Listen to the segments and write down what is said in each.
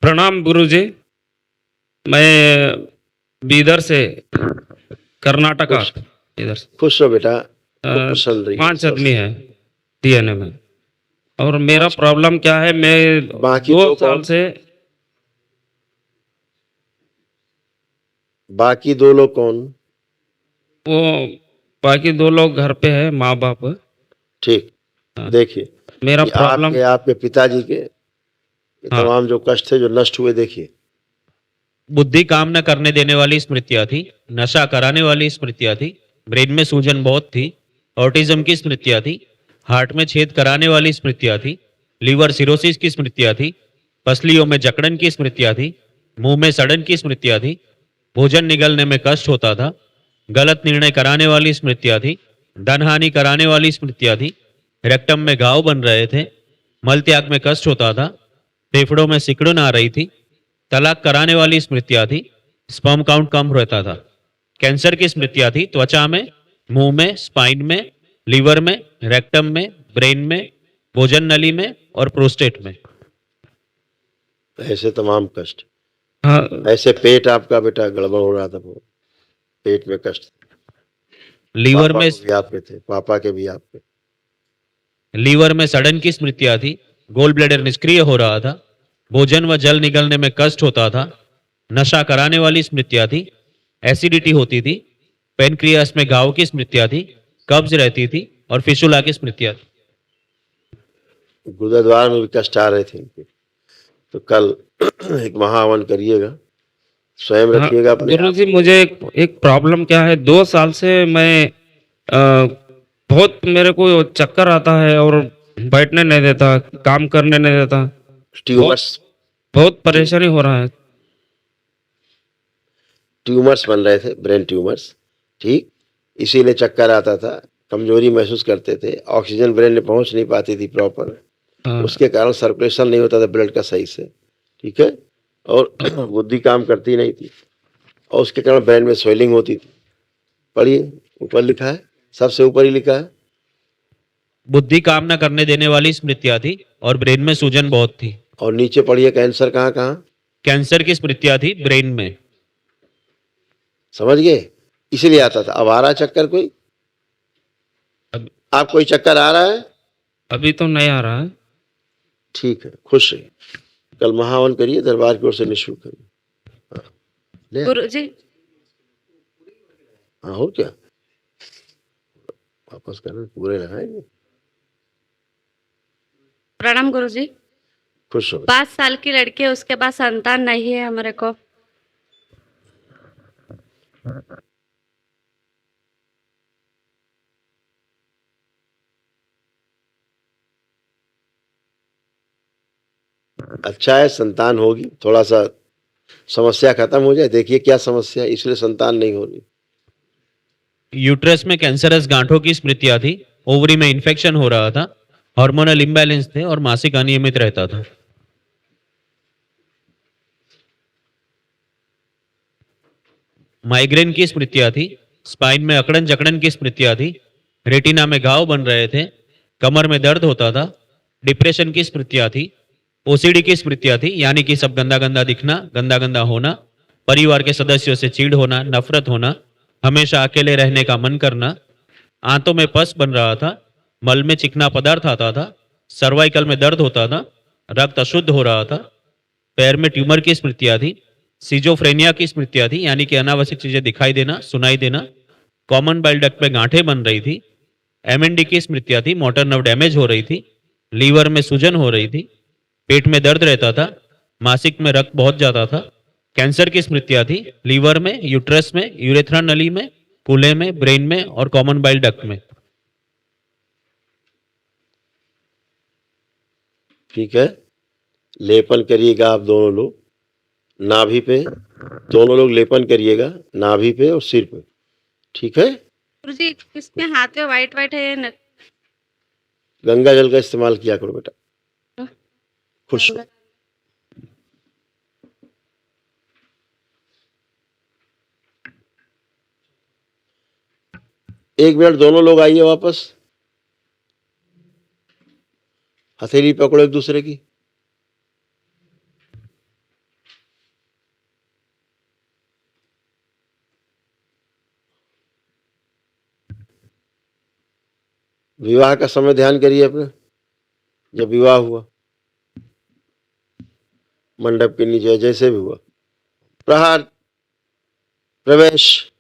प्रणाम गुरुजी। मैं बीदर से, कर्नाटका खुश इधर से। खुश रहो बेटा, अ, खूब कुशल रहिए, 5 स्वस्थ। आदमी है डीएनए में। और मेरा पांच प्रॉब्लम क्या है, मैं बाकी 2 दो साल कौन? से बाकी दो लोग कौन? वो बाकी 2 लोग घर पे है, माँ-बाप। ठीक। हाँ, देखिए, मेरा ये प्रॉब्लम। आपके आपके पिताजी के ये हाँ, तमाम जो कष्ट थे जो नष्ट हुए, देखिए। बुद्धि काम न करने देने वाली स्मृतियां थी, नशा कराने वाली स्मृतियां थी, ब्रेन में सूजन बहुत थी, ऑटिज्म की स्मृतियां थी, हार्ट में छेद कराने वाली स्मृतियां थी, लीवर सिरोसिस की स्मृतियां थी, पसलियों में जकड़न की स्मृतियां थी, मुंह में सड़न की स्मृतियां थी, भोजन निगलने में कष्ट होता था, गलत निर्णय कराने वाली स्मृतियां थी, धन हानि कराने वाली स्मृतियां थी, रेक्टम में घाव बन रहे थे, मल त्याग में कष्ट होता था, फेफड़ों में सिकुड़न आ रही थी, तलाक कराने वाली स्मृतियां थी, स्पर्म काउंट कम रहता था, कैंसर की स्मृतियां थी त्वचा में, मुंह में, स्पाइन में, लीवर में, रेक्टम में, ब्रेन में, भोजन नली में और प्रोस्टेट में। ऐसे तमाम कष्ट। हाँ, ऐसे पेट आपका बेटा गड़बड़ हो रहा था, बहुत पेट में कष्ट। लीवर पापा में को भी आपके थे, पापा के भी आपके। लीवर में सड़न की स्मृतियां थी, गोल ब्लैडर निष्क्रिय हो रहा था, भोजन व जल निगलने में कष्ट होता था, नशा कराने वाली स्मृतियां थी, एसिडिटी होती थी, पेनक्रियास में घाव की स्मृतियां थी, कब्ज रहती थी और फिशुला की स्मृतियां थी। गुरुद्वार में भी कष्ट आ रहे थे इनके। तो कल एक महाहवन करिएगा, स्वयं हाँ, रखिएगा अपने आप गुरुजी को। मुझे एक प्रॉब्लम क्या है, 2 साल से मैं बहुत मेरे को चक्कर आता है और बैठने नहीं देता, काम करने नहीं देता। बहुत ट्यूमर्स बहुत परेशानी हो रहा है। ट्यूमर्स बन रहे थे, ब्रेन ट्यूमर्स। ठीक, इसीलिए चक्कर आता था, कमजोरी महसूस करते थे, ऑक्सीजन ब्रेन में पहुंच नहीं पाती थी प्रॉपर, हाँ, उसके कारण सर्कुलेशन नहीं होता था ब्लड का सही से। ठीक है, और बुद्धि काम करती नहीं थी, और उसके कारण ब्रेन में स्वेलिंग होती थी। पढ़िए, ऊपर लिखा है, सबसे ऊपर ही लिखा है। बुद्धि काम न करने देने वाली स्मृतियां थी और ब्रेन में सूजन बहुत थी। और नीचे पढ़िए, कैंसर कहाँ कहाँ। कैंसर की स्मृतियां थी ब्रेन में। समझ गए, इसीलिए आता था। अब आ रहा है चक्कर कोई? अब आप कोई चक्कर आ रहा है? अभी तो नहीं आ रहा है। ठीक है, खुश रहिए। कल महावन करिए, दरबार की ओर से निःशुल्क करिए। हाँ, ले गुरुजी। हाँ, और क्या, वापस करना, पूरे लगाएंगे। प्रणाम गुरुजी। खुश हो। 5 साल की लड़की है, उसके पास संतान नहीं है हमारे को। अच्छा है, संतान होगी, थोड़ा सा समस्या खत्म हो जाए। देखिए क्या समस्या है, इसलिए संतान नहीं हो रही। यूट्रस में कैंसरस गांठों की स्मृतियां थी, ओवरी में इन्फेक्शन हो रहा था, हार्मोनल इम्बैलेंस थे और मासिक अनियमित रहता था। माइग्रेन की स्मृतियां थी, स्पाइन में अकड़न जकड़न की स्मृतियां थी, रेटिना में घाव बन रहे थे, कमर में दर्द होता था, डिप्रेशन की स्मृतियां थी, ओसीडी की स्मृतियां थी, यानी कि सब गंदा गंदा दिखना, गंदा गंदा होना, परिवार के सदस्यों से चिढ़ होना, नफरत होना, हमेशा अकेले रहने का मन करना, आंतों में पस बन रहा था, मल में चिकना पदार्थ आता था, सर्वाइकल में दर्द होता था, रक्त अशुद्ध हो रहा था, पैर में ट्यूमर की स्मृतियां थी, सीजोफ्रेनिया की स्मृतियां थी, यानी कि अनावश्यक चीजें दिखाई देना, सुनाई देना, कॉमन बाइल डक्ट में गांठें बन रही थी, एमएनडी की स्मृतियां थी, मोटर नर्व डैमेज हो रही थी, लीवर में सूजन हो रही थी, पेट में दर्द रहता था, मासिक में रक्त बहुत जाता था, कैंसर की स्मृतियां थी, लीवर में, यूट्रस में, यूरेथ्रा नली में, कूल्हे में, ब्रेन में और कॉमन बाइल डक्ट में। ठीक है, लेपन करिएगा आप दोनों लोग नाभि पे, दोनों लोग लेपन करिएगा नाभि पे और सिर पे। ठीक है, गुरुजी, इसमें हाथ में वाइट वाइट है न... गंगा जल का इस्तेमाल किया करो बेटा। खुश हो। एक मिनट, दोनों लोग आइए वापस, हथेली पकड़ो एक दूसरे की। विवाह का समय ध्यान करिए अपने, जब विवाह हुआ, मंडप के नीचे जैसे भी हुआ, प्रहार, प्रवेश,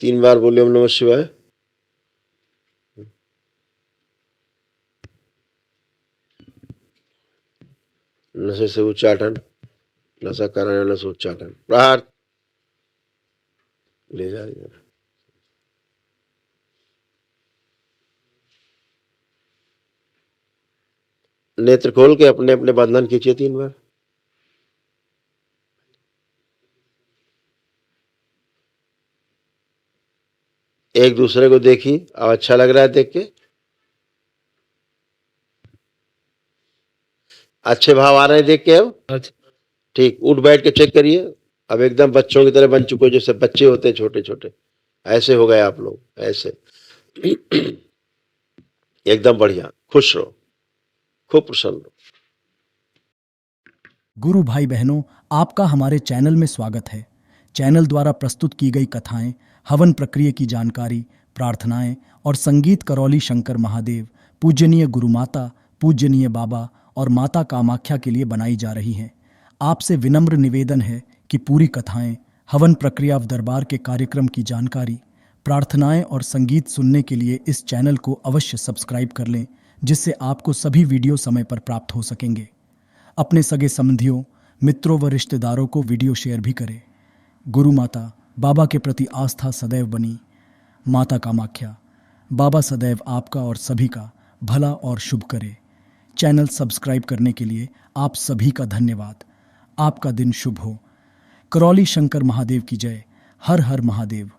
तीन बार बोले ओम नमः शिवाय। नशे से उच्चाटन, नशा कराने वाले से उच्चाटन, प्रहार, ले जाइए। नेत्र खोल के अपने अपने बंधन खींचिए 3 बार। एक दूसरे को देखिए, अब अच्छा लग रहा है देख के, अच्छे भाव आ रहे हैं देख के। अब अच्छा, ठीक, उठ बैठ के चेक करिए। अब एकदम बच्चों की तरह बन चुके हो, जैसे बच्चे होते हैं छोटे छोटे, ऐसे हो गए आप लोग, ऐसे एकदम बढ़िया, खुश रहो, खूब प्रसन्न रहो। गुरु भाई बहनों, आपका हमारे चैनल में स्वागत है। चैनल द्वारा प्रस्तुत की गई कथाएं, हवन प्रक्रिया की जानकारी, प्रार्थनाएं और संगीत करौली शंकर महादेव, पूजनीय गुरु माता, पूजनीय बाबा और माता कामाख्या के लिए बनाई जा रही हैं। आपसे विनम्र निवेदन है कि पूरी कथाएं, हवन प्रक्रिया व दरबार के कार्यक्रम की जानकारी, प्रार्थनाएं और संगीत सुनने के लिए इस चैनल को अवश्य सब्सक्राइब कर लें, जिससे आपको सभी वीडियो समय पर प्राप्त हो सकेंगे। अपने सगे संबंधियों, मित्रों व रिश्तेदारों को वीडियो शेयर भी करें। गुरु माता, बाबा के प्रति आस्था सदैव बनी। माता कामाख्या, बाबा सदैव आपका और सभी का भला और शुभ करे। चैनल सब्सक्राइब करने के लिए आप सभी का धन्यवाद। आपका दिन शुभ हो। करौली शंकर महादेव की जय। हर हर महादेव।